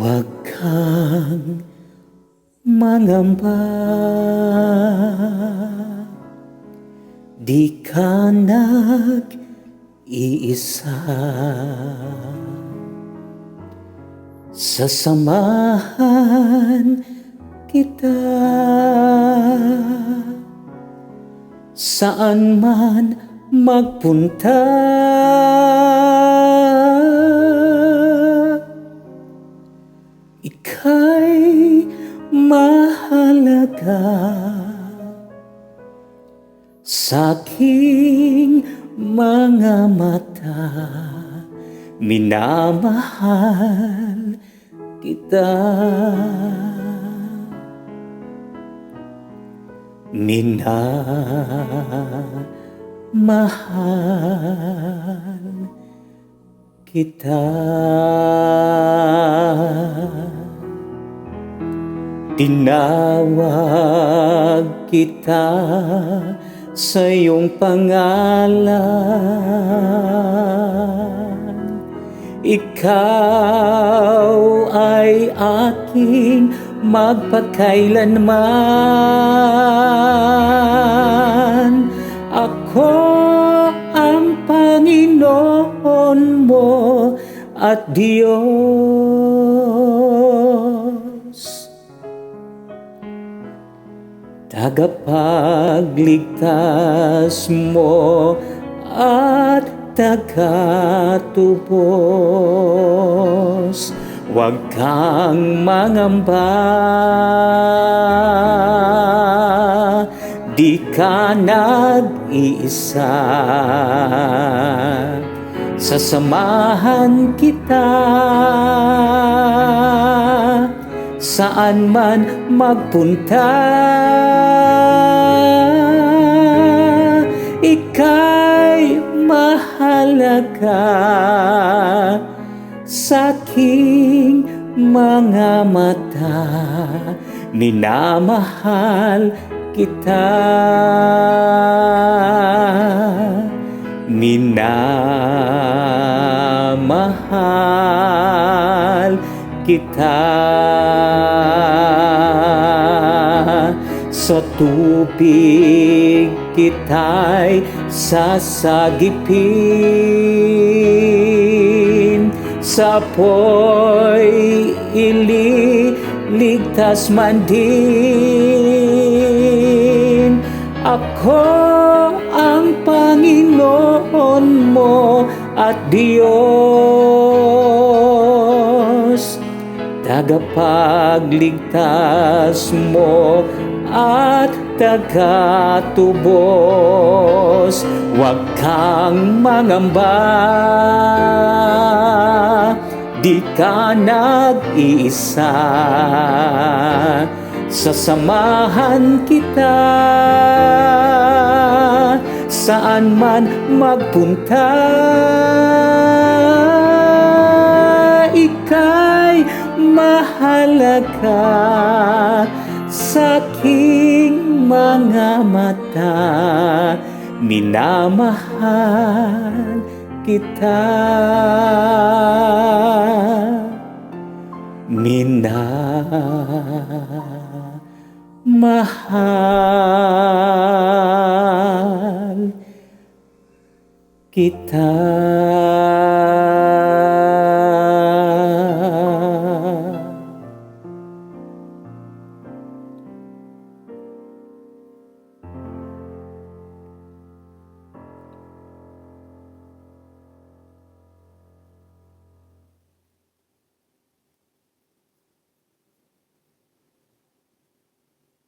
Huwag kang mangamba, di ka nag-iisa. Sasamahan kita saan man magpunta. Ika'y mahalaga sa aking mga mata. Minamahal kita. Minamahal kita. Tinawag kita sa iyong pangalan. Ikaw ay aking magpakailanman. Ako ang Panginoon mo at Diyos, tagapagligtas mo at tagatubos. Huwag kang mangamba, di ka nag-iisa. Sasamahan kita saan man magpunta. Ika'y mahalaga sa aking mga mata. Minamahal kita. Minamahal kita. Sa tubig kita'y sasagipin, sa apoy ililigtas man din. Ako ang Panginoon mo at Diyos, tagapagligtas mo at tagatubos. Huwag kang mangamba, di ka nag-iisa. Sasamahan kita saan man magpunta. Ika'y mahalaga sa aking mga mata. Minamahal kita. Minamahal kita.